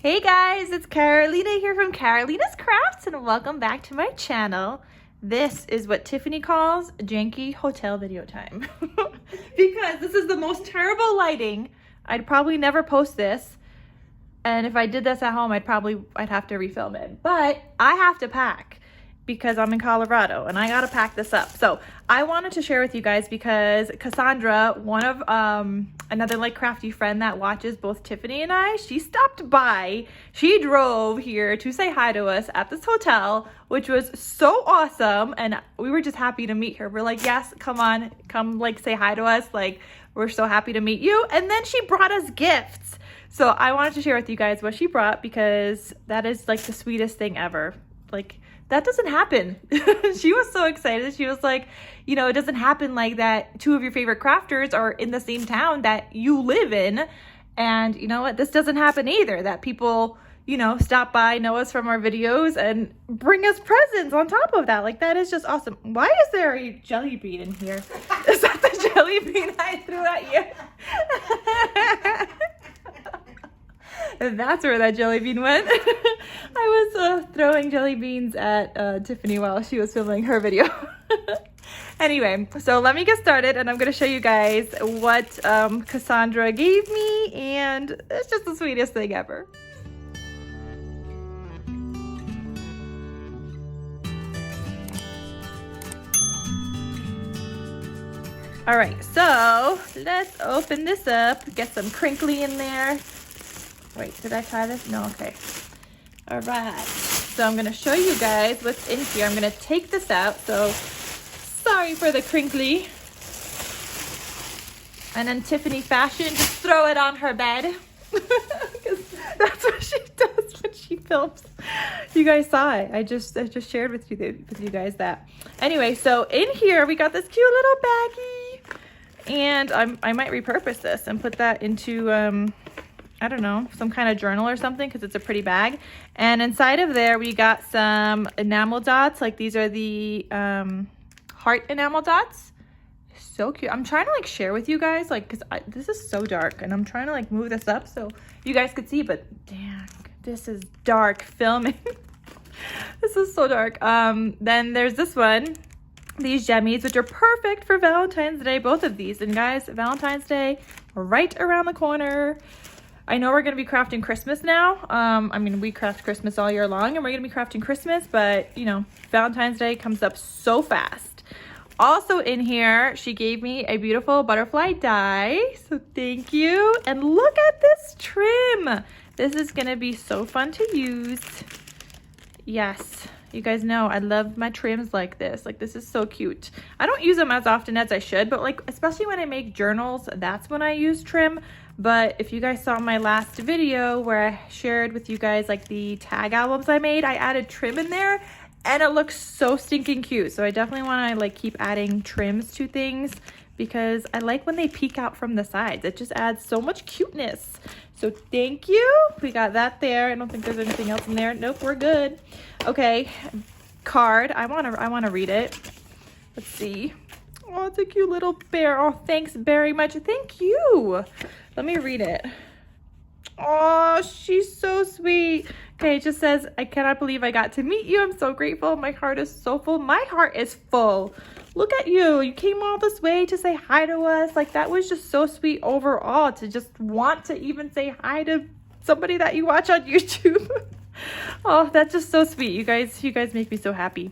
Hey guys, it's Carolina here from KarolinasKrafts and welcome back to my channel. This is what Tiffany calls janky hotel video time. Because this is the most terrible lighting. I'd probably never post this. And if I did this at home, I'd have to refilm it. But I have to pack because I'm in Colorado and I gotta pack this up. So I wanted to share with you guys because Cassandra, one of another like crafty friend that watches both Tiffany and I, she stopped by. She drove here to say hi to us at this hotel, which was so awesome. And we were just happy to meet her. We're like, yes, come on, come like say hi to us. Like, we're so happy to meet you. And then she brought us gifts. So I wanted to share with you guys what she brought because that is like the sweetest thing ever. Like, that doesn't happen. She was so excited. She was like, you know, it doesn't happen like that. Two of your favorite crafters are in the same town that you live in. And you know what? This doesn't happen either. That people, you know, stop by, know us from our videos and bring us presents on top of that. Like, that is just awesome. Why is there a jelly bean in here? Is that the jelly bean I threw at you? And that's where that jelly bean went. I was throwing jelly beans at Tiffany while she was filming her video. Anyway, so let me get started and I'm going to show you guys what Cassandra gave me, and it's just the sweetest thing ever. All right, so let's open this up, get some crinkly in there. Wait, did I try this? No, okay. All right, so I'm gonna show you guys what's in here. I'm gonna take this out, so sorry for the crinkly. And then Tiffany fashion, just throw it on her bed. Because that's what she does when she films. You guys saw it. I just shared with you guys that. Anyway, so in here we got this cute little baggie. And I might repurpose this and put that into I don't know, some kind of journal or something because it's a pretty bag. And inside of there, we got some enamel dots. Like, these are the heart enamel dots. So cute. I'm trying to like share with you guys, like, because this is so dark and I'm trying to like move this up so you guys could see, but damn, this is dark filming. This is so dark. Then there's this one, these jemmies, which are perfect for Valentine's Day, both of these. And guys, Valentine's Day right around the corner. I know we're going to be crafting Christmas now. I mean, we craft Christmas all year long and we're going to be crafting Christmas, but you know, Valentine's Day comes up so fast. Also in here, she gave me a beautiful butterfly die. So thank you. And look at this trim. This is going to be so fun to use. Yes. You guys know I love my trims like this. Like, this is so cute. I don't use them as often as I should, but like, especially when I make journals, that's when I use trim. But if you guys saw my last video where I shared with you guys like the tag albums I made, I added trim in there and it looks so stinking cute. So I definitely want to like keep adding trims to things because I like when they peek out from the sides. It just adds so much cuteness. So thank you. We got that there. I don't think there's anything else in there. Nope, we're good. Okay, card. I want to read it. Let's see. Oh, it's a cute little bear. Oh, thanks very much. Thank you. Let me read it. Oh, she's so sweet. Okay, it just says, I cannot believe I got to meet you. I'm so grateful. My heart is so full. My heart is full. Look at you. You came all this way to say hi to us. Like, that was just so sweet overall to just want to even say hi to somebody that you watch on YouTube. Oh, that's just so sweet. You guys make me so happy.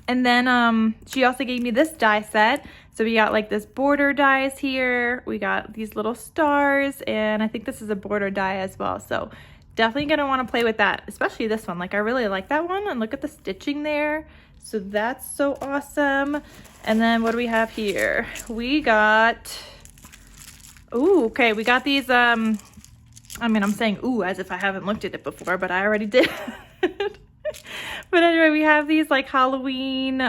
And then she also gave me this die set. So we got like this border dies here. We got these little stars, and I think this is a border die as well. So definitely gonna want to play with that, especially this one. Like, I really like that one, and look at the stitching there. So that's so awesome. And then what do we have here? We got, ooh, okay, we got these, I mean, I'm saying ooh as if I haven't looked at it before, but I already did. But anyway, we have these like Halloween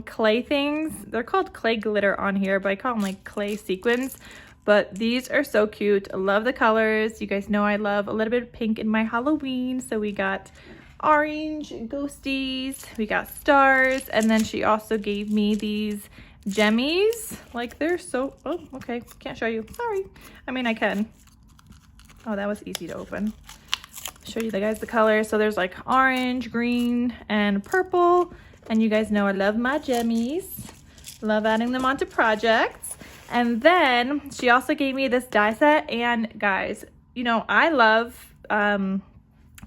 clay things. They're called clay glitter on here, but I call them like clay sequins. But these are so cute. I love the colors. You guys know I love a little bit of pink in my Halloween. So we got orange ghosties, we got stars, and then she also gave me these jemmies. Like, they're so, oh, okay, can't show you, sorry. I mean, I can. Oh, that was easy to open. show you guys the colors. So there's like orange, green, and purple. And you guys know I love my gemmies. Love adding them onto projects. And then she also gave me this die set. And guys, you know, I love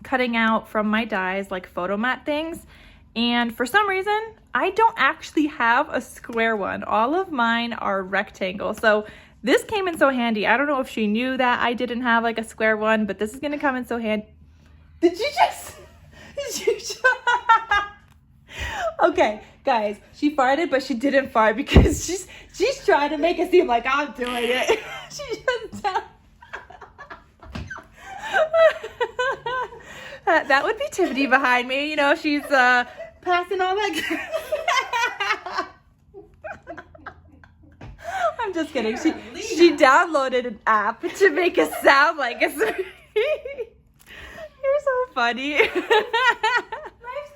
cutting out from my dies like photo mat things. And for some reason, I don't actually have a square one. All of mine are rectangle. So this came in so handy. I don't know if she knew that I didn't have like a square one, but this is gonna come in so handy. Did you just? Okay, guys, she farted, but she didn't fart because she's trying to make it seem like I'm doing it. She just that would be Tiffany behind me. You know, she's passing all that. I'm just kidding. She downloaded an app to make it sound like it's me. You're so funny. Life's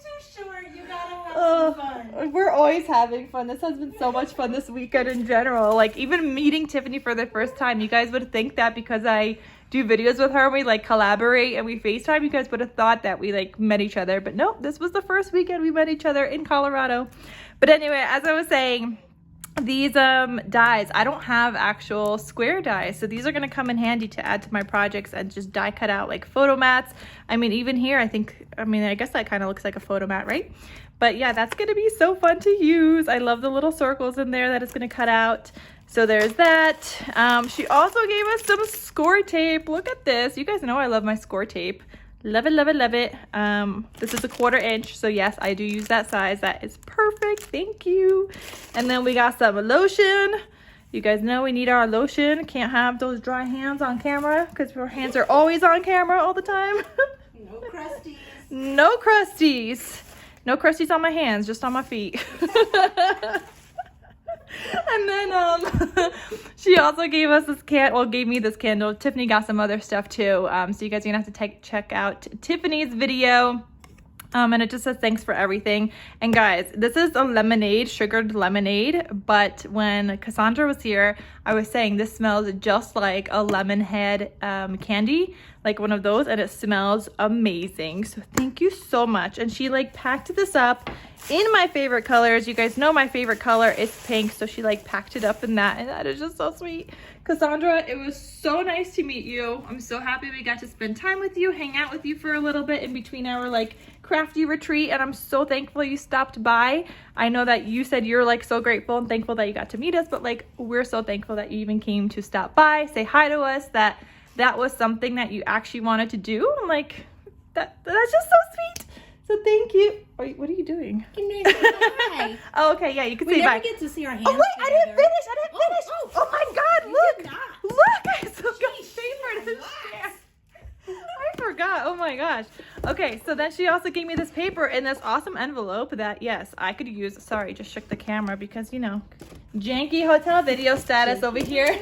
too short. You gotta have some fun. We're always having fun. This has been so much fun this weekend in general. Like even meeting Tiffany for the first time, you guys would think that because I do videos with her and we like collaborate and we FaceTime, you guys would have thought that we like met each other. But nope, this was the first weekend we met each other in Colorado. But anyway, as I was saying, these dies, I don't have actual square dies, so these are going to come in handy to add to my projects and just die cut out like photo mats. I mean, even here, I guess that kind of looks like a photo mat, right? But yeah, that's going to be so fun to use. I love the little circles in there that it's going to cut out. So there's that. She also gave us some score tape. Look at this. You guys know I love my score tape. Love it, love it, love it. This is a 1/4 inch, so yes, I do use that size. That is perfect. Thank you. And then we got some lotion. You guys know we need our lotion. Can't have those dry hands on camera because our hands are always on camera all the time. No crusties. No crusties. No crusties on my hands, just on my feet. And then she also gave us this gave me this candle. Tiffany got some other stuff too. So you guys are gonna have to check out Tiffany's video. And it just says thanks for everything. And guys, this is a lemonade, sugared lemonade. But when Cassandra was here, I was saying this smells just like a lemon head candy, like one of those, and it smells amazing. So thank you so much. And she like packed this up in my favorite colors. You guys know my favorite color is pink, so she like packed it up in that, and that is just so sweet. Cassandra, it was so nice to meet you. I'm so happy we got to spend time with you, hang out with you for a little bit in between our like crafty retreat, and I'm so thankful you stopped by. I know that you said you're like so grateful and thankful that you got to meet us, but like we're so thankful that you even came to stop by, say hi to us, that was something that you actually wanted to do. I'm like, that's just so sweet. So thank you. What are you doing? Bye. Oh, okay, yeah, you can say bye. We never get to see our hands. Oh wait, together. I didn't finish. Oh my God, look. Look, I still got paper to share. I forgot. Oh my gosh. Okay, so then she also gave me this paper in this awesome envelope that, yes, I could use. Sorry, just shook the camera because, you know, janky hotel video status over here.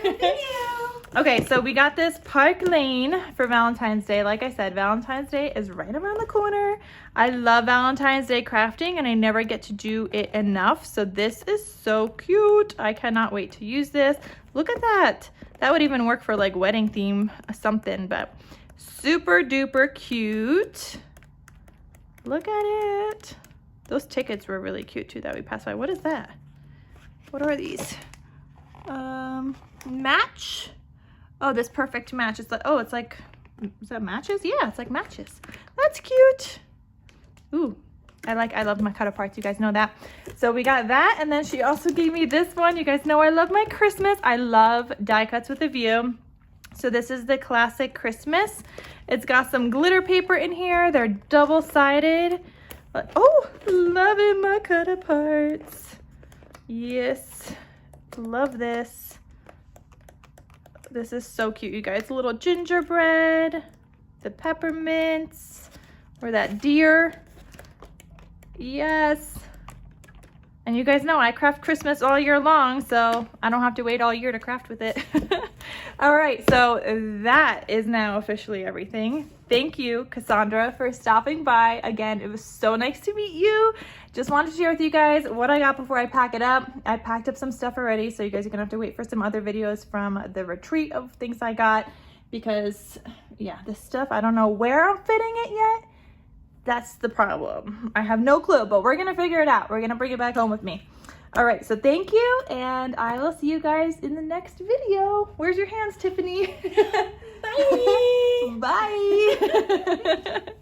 Okay, so we got this Park Lane for Valentine's Day. Like I said, Valentine's Day is right around the corner. I love Valentine's Day crafting and I never get to do it enough. So this is so cute. I cannot wait to use this. Look at that. That would even work for like wedding theme something, but super duper cute. Look at it. Those tickets were really cute too that we passed by. What is that? What are these? Match. Oh, this perfect match. It's like, oh, it's like, is that matches? Yeah, it's like matches. That's cute. Ooh, I love my cut aparts. You guys know that. So we got that. And then she also gave me this one. You guys know I love my Christmas. I love die cuts with a view. So this is the classic Christmas. It's got some glitter paper in here. They're double-sided. Oh, loving my cut aparts. Yes, love this. This is so cute, you guys. A little gingerbread, the peppermints, or that deer. Yes. And you guys know I craft Christmas all year long, so I don't have to wait all year to craft with it. All right, so that is now officially everything. Thank you, Cassandra, for stopping by. Again, it was so nice to meet you. Just wanted to share with you guys what I got before I pack it up. I packed up some stuff already, so you guys are gonna have to wait for some other videos from the retreat of things I got. because yeah, this stuff, I don't know where I'm fitting it yet. That's the problem. I have no clue, but we're gonna figure it out. We're gonna bring it back home with me. All right, so thank you, and I will see you guys in the next video. Where's your hands, Tiffany? Bye. Bye.